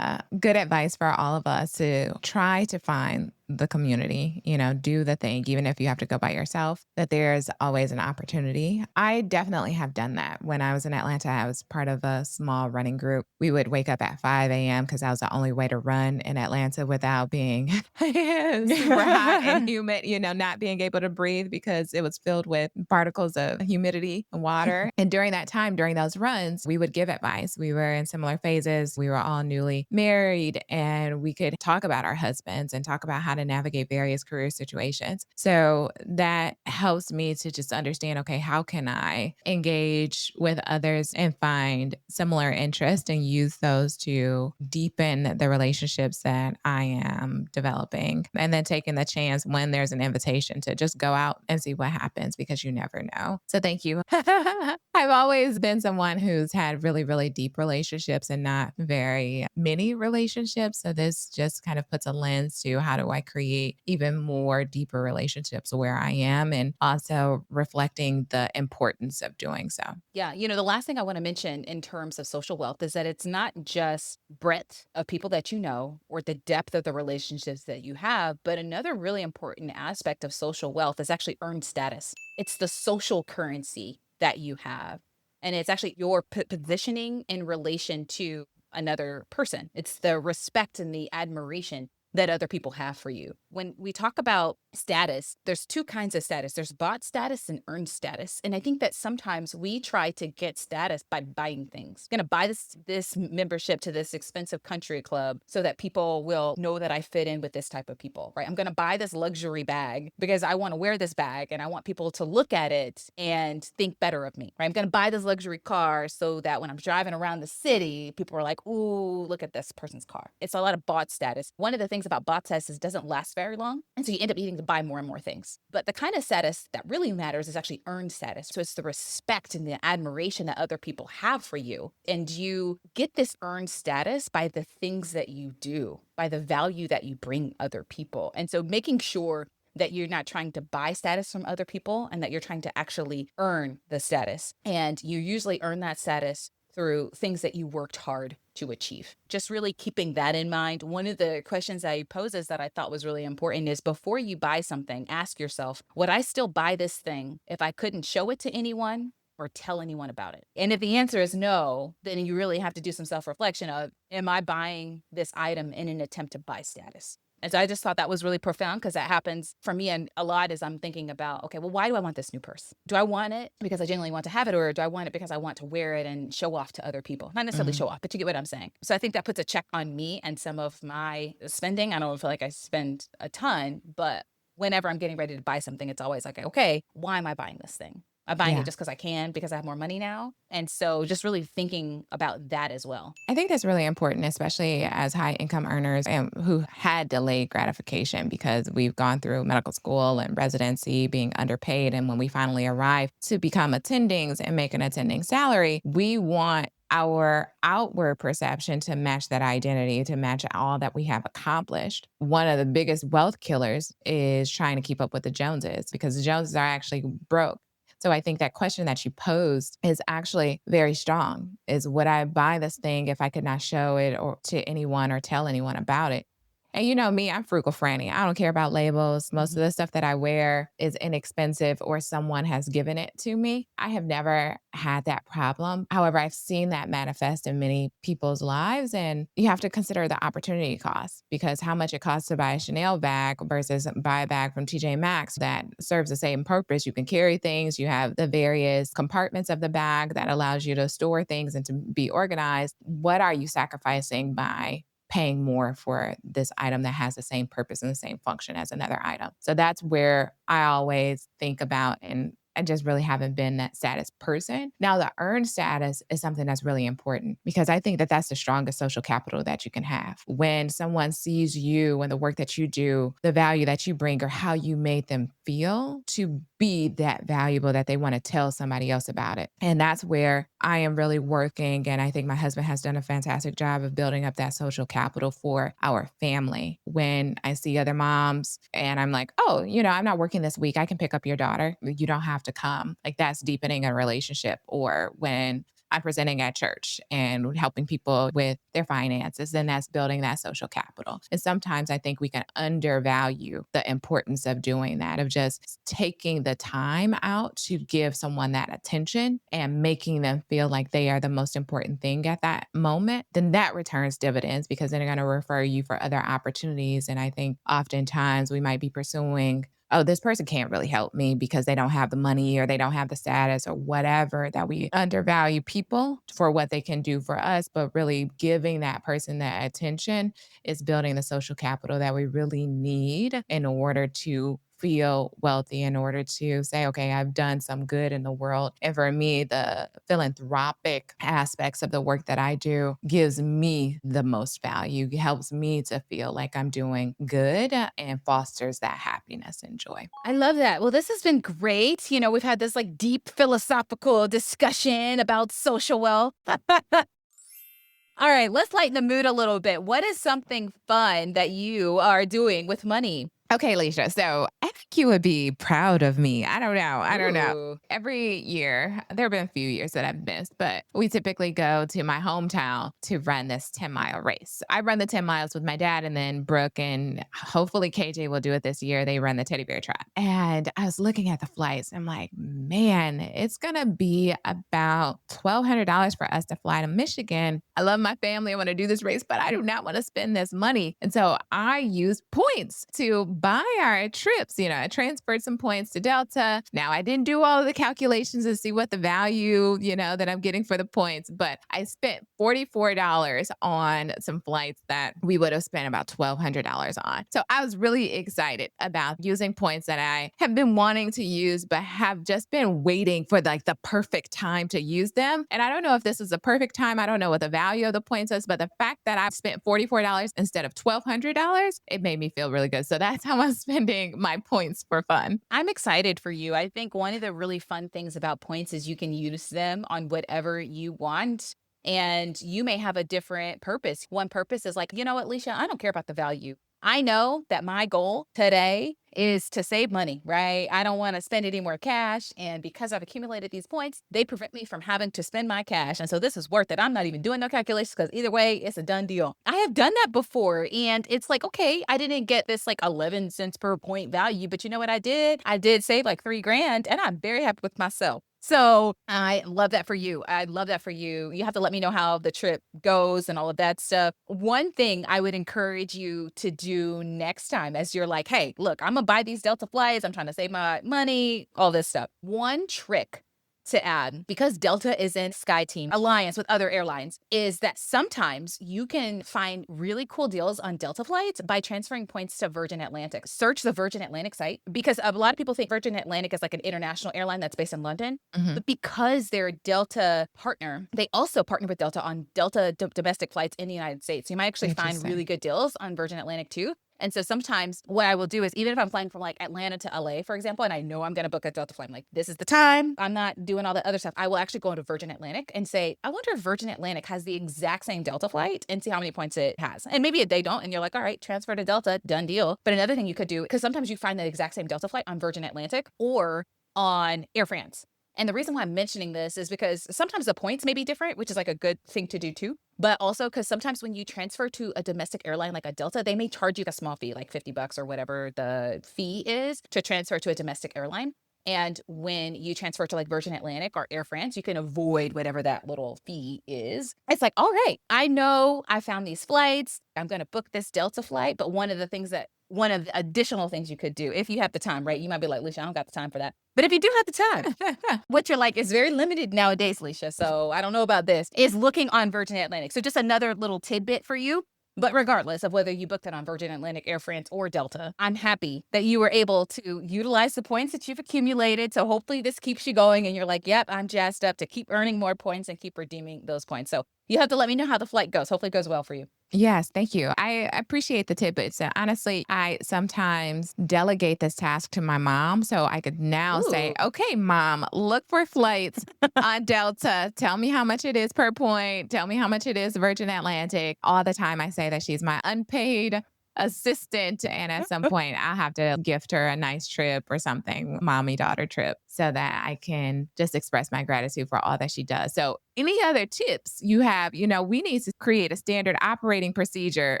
good advice for all of us to try to find the community, do the thing, even if you have to go by yourself, that there's always an opportunity. I definitely have done that. When I was in Atlanta, I was part of a small running group. We would wake up at 5 a.m. because that was the only way to run in Atlanta without being super hot and humid, not being able to breathe because it was filled with particles of humidity and water. And during that time, during those runs, we would give advice. We were in similar phases. We were all newly married and we could talk about our husbands and talk about how to navigate various career situations. So that helps me to just understand, okay, how can I engage with others and find similar interests and use those to deepen the relationships that I am developing. And then taking the chance when there's an invitation to just go out and see what happens because you never know. So thank you. I've always been someone who's had really, really deep relationships and not very many relationships. So this just kind of puts a lens to how do I create even more deeper relationships where I am and also reflecting the importance of doing so. Yeah, the last thing I want to mention in terms of social wealth is that it's not just breadth of people that you know or the depth of the relationships that you have, but another really important aspect of social wealth is actually earned status. It's the social currency that you have. And it's actually your positioning in relation to another person. It's the respect and the admiration that other people have for you. When we talk about status, there's two kinds of status. There's bought status and earned status. And I think that sometimes we try to get status by buying things. I'm going to buy this membership to this expensive country club so that people will know that I fit in with this type of people, right? I'm going to buy this luxury bag because I want to wear this bag and I want people to look at it and think better of me, right? I'm going to buy this luxury car so that when I'm driving around the city, people are like, "Ooh, look at this person's car." It's a lot of bought status. One of the things about bot status is it doesn't last very long. And so you end up needing to buy more and more things. But the kind of status that really matters is actually earned status. So it's the respect and the admiration that other people have for you. And you get this earned status by the things that you do, by the value that you bring other people. And so making sure that you're not trying to buy status from other people and that you're trying to actually earn the status. And you usually earn that status through things that you worked hard to achieve. Just really keeping that in mind. One of the questions I poses that I thought was really important is before you buy something, ask yourself, would I still buy this thing if I couldn't show it to anyone or tell anyone about it? And if the answer is no, then you really have to do some self-reflection of, am I buying this item in an attempt to buy status? And so I just thought that was really profound because that happens for me and a lot as I'm thinking about, okay, well, why do I want this new purse? Do I want it because I genuinely want to have it, or do I want it because I want to wear it and show off to other people? Not necessarily Mhm. show off, but you get what I'm saying. So I think that puts a check on me and some of my spending. I don't feel like I spend a ton, but whenever I'm getting ready to buy something, it's always like, okay, why am I buying this thing? I'm buying it Yeah. just because I can, because I have more money now. And so just really thinking about that as well. I think that's really important, especially as high income earners and who had delayed gratification because we've gone through medical school and residency being underpaid. And when we finally arrive to become attendings and make an attending salary, we want our outward perception to match that identity, to match all that we have accomplished. One of the biggest wealth killers is trying to keep up with the Joneses because the Joneses are actually broke. So I think that question that you posed is actually very strong. Is would I buy this thing if I could not show it or to anyone or tell anyone about it? And you know me, I'm frugal franny. I don't care about labels. Most of Mhm. the stuff that I wear is inexpensive or someone has given it to me. I have never had that problem. However, I've seen that manifest in many people's lives. And you have to consider the opportunity cost because how much it costs to buy a Chanel bag versus buy a bag from TJ Maxx that serves the same purpose. You can carry things, you have the various compartments of the bag that allows you to store things and to be organized. What are you sacrificing by paying more for this item that has the same purpose and the same function as another item? So that's where I always think about, and I just really haven't been that status person. Now, the earned status is something that's really important because I think that that's the strongest social capital that you can have. When someone sees you and the work that you do, the value that you bring, or how you made them feel to be that valuable that they want to tell somebody else about it. And that's where I am really working. And I think my husband has done a fantastic job of building up that social capital for our family. When I see other moms and I'm like, oh, I'm not working this week, I can pick up your daughter. You don't have to come. Like that's deepening a relationship. Or when I'm presenting at church and helping people with their finances, then that's building that social capital. And sometimes I think we can undervalue the importance of doing that, of just taking the time out to give someone that attention and making them feel like they are the most important thing at that moment. Then that returns dividends because then they're going to refer you for other opportunities. And I think oftentimes we might be pursuing, oh, this person can't really help me because they don't have the money or they don't have the status or whatever, that we undervalue people for what they can do for us. But really giving that person that attention is building the social capital that we really need in order to feel wealthy, in order to say, okay, I've done some good in the world. And for me, the philanthropic aspects of the work that I do gives me the most value, it helps me to feel like I'm doing good and fosters that happiness and joy. I love that. Well, this has been great. We've had this like deep philosophical discussion about social wealth. All right, let's lighten the mood a little bit. What is something fun that you are doing with money? Okay, Alicia. So I think you would be proud of me. I don't know. I don't know. Ooh. Every year, there have been a few years that I've missed, but we typically go to my hometown to run this 10-mile race. I run the 10 miles with my dad, and then Brooke and hopefully KJ will do it this year. They run the teddy bear trot. And I was looking at the flights. I'm like, man, it's going to be about $1,200 for us to fly to Michigan. I love my family. I want to do this race, but I do not want to spend this money. And so I use points to buy our trips. I transferred some points to Delta. Now, I didn't do all of the calculations to see what the value, that I'm getting for the points, but I spent $44 on some flights that we would have spent about $1,200 on. So I was really excited about using points that I have been wanting to use, but have just been waiting for like the perfect time to use them. And I don't know if this is the perfect time. I don't know what the value of the points is, but the fact that I spent $44 instead of $1,200, it made me feel really good. So that's how I'm spending my points for fun. I'm excited for you. I think one of the really fun things about points is you can use them on whatever you want. And you may have a different purpose. One purpose is like, you know what, Leisha, I don't care about the value. I know that my goal today is to save money, right? I don't want to spend any more cash. And because I've accumulated these points, they prevent me from having to spend my cash. And so this is worth it. I'm not even doing no calculations because either way, it's a done deal. I have done that before. And it's like, okay, I didn't get this like 11 cents per point value, but you know what I did? I did save like 3 grand and I'm very happy with myself. So I love that for you. I love that for you. You have to let me know how the trip goes and all of that stuff. One thing I would encourage you to do next time as you're like, hey, look, I'm gonna buy these Delta flights. I'm trying to save my money, all this stuff. One trick to add, because Delta is in SkyTeam alliance with other airlines, is that sometimes you can find really cool deals on Delta flights by transferring points to Virgin Atlantic. Search the Virgin Atlantic site because a lot of people think Virgin Atlantic is like an international airline that's based in London. Mhm. But because they're a Delta partner, they also partner with Delta on Delta domestic flights in the United States. You might actually find Interesting. really good deals on Virgin Atlantic too. And so sometimes what I will do is even if I'm flying from like Atlanta to LA, for example, and I know I'm going to book a Delta flight, I'm like, this is the time. I'm not doing all the other stuff. I will actually go into Virgin Atlantic and say, I wonder if Virgin Atlantic has the exact same Delta flight and see how many points it has. And maybe they don't. And you're like, all right, transfer to Delta, done deal. But another thing you could do, because sometimes you find the exact same Delta flight on Virgin Atlantic or on Air France. And the reason why I'm mentioning this is because sometimes the points may be different, which is like a good thing to do too. But also because sometimes when you transfer to a domestic airline like a Delta, they may charge you a small fee, like $50 or whatever the fee is to transfer to a domestic airline. And when you transfer to like Virgin Atlantic or Air France, you can avoid whatever that little fee is. It's like, all right, I know I found these flights. I'm going to book this Delta flight. But one of the additional things you could do if you have the time, right? You might be like, Lisha, I don't got the time for that. But if you do have the time, what you're like is very limited nowadays, Leisha. So I don't know about this, is looking on Virgin Atlantic. So just another little tidbit for you. But regardless of whether you booked it on Virgin Atlantic, Air France, or Delta, I'm happy that you were able to utilize the points that you've accumulated. So hopefully this keeps you going and you're like, yep, I'm jazzed up to keep earning more points and keep redeeming those points. So you have to let me know how the flight goes. Hopefully it goes well for you. Yes, thank you. I appreciate the tidbits. And honestly, I sometimes delegate this task to my mom. So I could now say, Ooh. okay, mom, look for flights on Delta. Tell me how much it is per point. Tell me how much it is Virgin Atlantic. All the time I say that she's my unpaid assistant. And at some point, I'll have to gift her a nice trip or something, mommy daughter trip, so that I can just express my gratitude for all that she does. So, any other tips you have? We need to create a standard operating procedure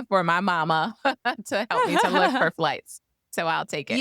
for my mama to help me to look for flights. So, I'll take it.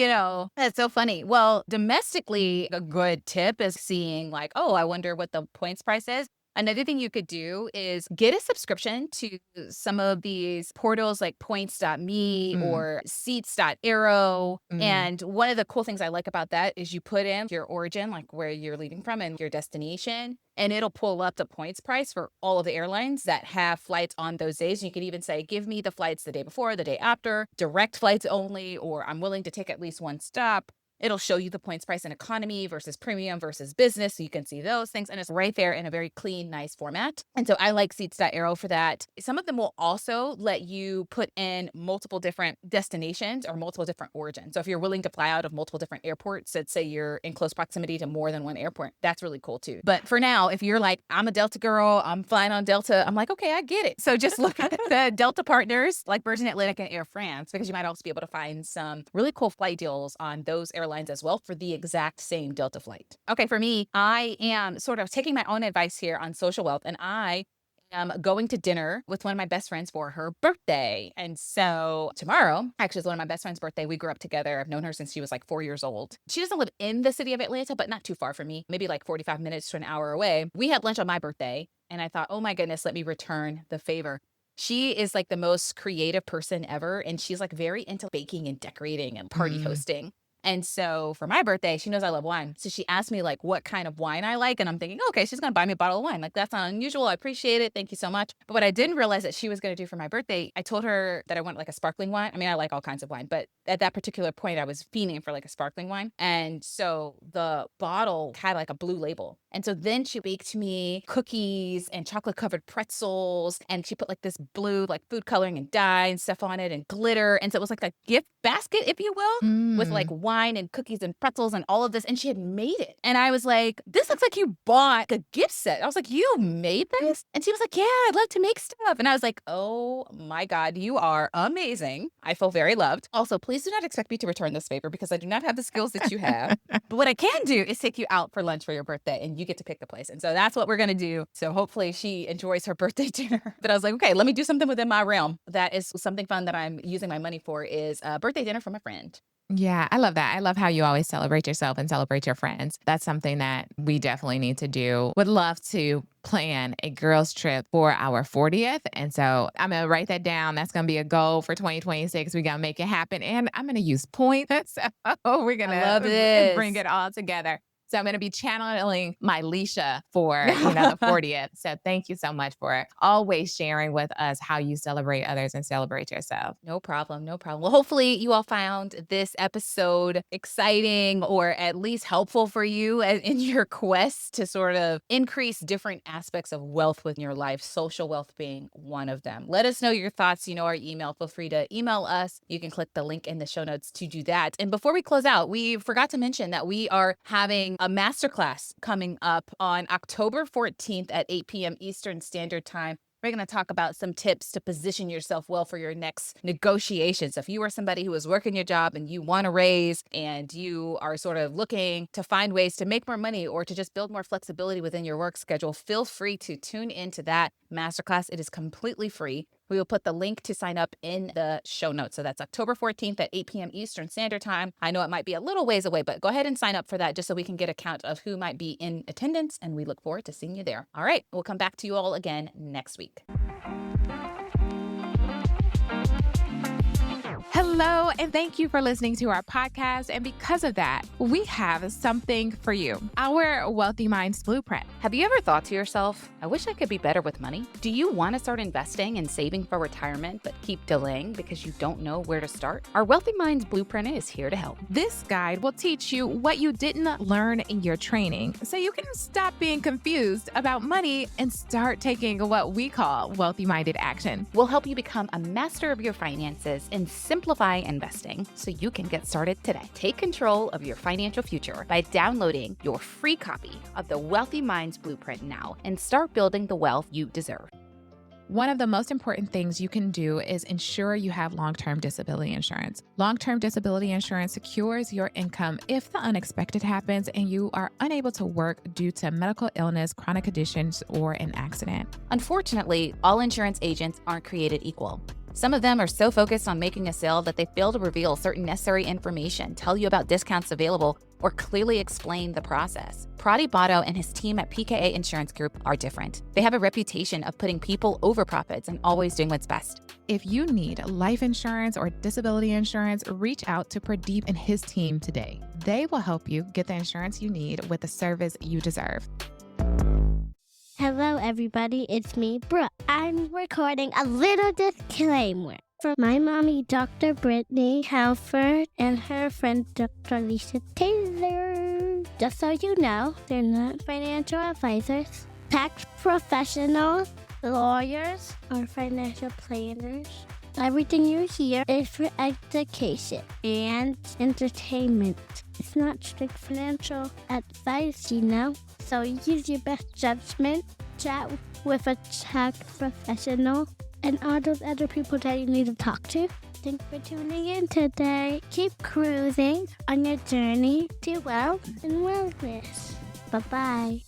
That's so funny. Well, domestically, a good tip is seeing like, oh, I wonder what the points price is. Another thing you could do is get a subscription to some of these portals like points.me Mm, or seats.arrow. mm, And one of the cool things I like about that is you put in your origin, like where you're leaving from and your destination, and it'll pull up the points price for all of the airlines that have flights on those days. You can even say, give me the flights the day before, the day after, direct flights only, or I'm willing to take at least one stop. It'll show you the points price in economy versus premium versus business. So you can see those things. And it's right there in a very clean, nice format. And so I like Seats.arrow for that. Some of them will also let you put in multiple different destinations or multiple different origins. So if you're willing to fly out of multiple different airports, let's say you're in close proximity to more than one airport, that's really cool too. But for now, if you're like, I'm a Delta girl, I'm flying on Delta, I'm like, okay, I get it. So just look at the Delta partners like Virgin Atlantic and Air France, because you might also be able to find some really cool flight deals on those airlines as well for the exact same Delta flight. Okay, for me, I am sort of taking my own advice here on social wealth, and I am going to dinner with one of my best friends for her birthday. And so tomorrow, actually, is one of my best friend's birthday. We grew up together. I've known her since she was like 4 years old. She doesn't live in the city of Atlanta, but not too far from me, maybe like 45 minutes to an hour away. We had lunch on my birthday, and I thought, oh my goodness, let me return the favor. She is like the most creative person ever, and she's like very into baking and decorating and party mm. hosting. And so for my birthday, she knows I love wine. So she asked me like what kind of wine I like. And I'm thinking, okay, she's going to buy me a bottle of wine. Like that's not unusual. I appreciate it. Thank you so much. But what I didn't realize that she was going to do for my birthday, I told her that I want like a sparkling wine. I mean, I like all kinds of wine, but at that particular point, I was fiending for like a sparkling wine. And so the bottle had like a blue label. And so then she baked me cookies and chocolate covered pretzels. And she put like this blue, like food coloring and dye and stuff on it and glitter. And so it was like a gift basket, if you will, with like Mm. wine and cookies and pretzels and all of this. And she had made it. And I was like, this looks like you bought a gift set. I was like, you made this? And she was like, yeah, I'd love to make stuff. And I was like, oh my God, you are amazing. I feel very loved. Also, please do not expect me to return this favor because I do not have the skills that you have. But what I can do is take you out for lunch for your birthday and you get to pick the place. And so that's what we're going to do. So hopefully she enjoys her birthday dinner. But I was like, okay, let me do something within my realm. That is something fun that I'm using my money for is a birthday dinner for my friend. Yeah, I love that. I love how you always celebrate yourself and celebrate your friends. That's something that we definitely need to do. Would love to plan a girls' trip for our 40th. And so I'm going to write that down. That's going to be a goal for 2026. We're going to make it happen. And I'm going to use points. So we're going I love to bring this. it all together. So I'm going to be channeling my Leisha for the 40th. So thank you so much for always sharing with us how you celebrate others and celebrate yourself. No problem. No problem. Well, hopefully, you all found this episode exciting or at least helpful for you in your quest to sort of increase different aspects of wealth within your life, social wealth being one of them. Let us know your thoughts. You know, our email. Feel free to email us. You can click the link in the show notes to do that. And before we close out, we forgot to mention that we are having a masterclass coming up on October 14th at 8 p.m. Eastern Standard Time. We're going to talk about some tips to position yourself well for your next negotiations. If you are somebody who is working your job and you want a raise and you are sort of looking to find ways to make more money or to just build more flexibility within your work schedule, feel free to tune into that masterclass. It is completely free. We will put the link to sign up in the show notes. So that's October 14th at 8 p.m. Eastern Standard Time. I know it might be a little ways away, but go ahead and sign up for that just so we can get a count of who might be in attendance. And we look forward to seeing you there. All right. We'll come back to you all again next week. Hello, and thank you for listening to our podcast. And because of that, we have something for you, our Wealthy Minds Blueprint. Have you ever thought to yourself, I wish I could be better with money? Do you want to start investing and saving for retirement, but keep delaying because you don't know where to start? Our Wealthy Minds Blueprint is here to help. This guide will teach you what you didn't learn in your training, so you can stop being confused about money and start taking what we call wealthy-minded action. We'll help you become a master of your finances and simplify investing so you can get started today. Take control of your financial future by downloading your free copy of the Wealthy Minds Blueprint now and start building the wealth you deserve. One of the most important things you can do is ensure you have long-term disability insurance. Long-term disability insurance secures your income if the unexpected happens and you are unable to work due to medical illness, chronic conditions, or an accident. Unfortunately, all insurance agents aren't created equal. Some of them are so focused on making a sale that they fail to reveal certain necessary information, tell you about discounts available, or clearly explain the process. Prati Botto and his team at PKA Insurance Group are different. They have a reputation of putting people over profits and always doing what's best. If you need life insurance or disability insurance, reach out to Pradeep and his team today. They will help you get the insurance you need with the service you deserve. Hello, everybody. It's me, Brooke. I'm recording a little disclaimer for my mommy, Dr. Brittany Halford, and her friend, Dr. Lisa Taylor. Just so you know, they're not financial advisors, tax professionals, lawyers, or financial planners. Everything you hear is for education and entertainment. It's not strict financial advice, you know. So use your best judgment, chat with a tax professional, and all those other people that you need to talk to. Thanks for tuning in today. Keep cruising on your journey to wealth and wellness. Bye-bye.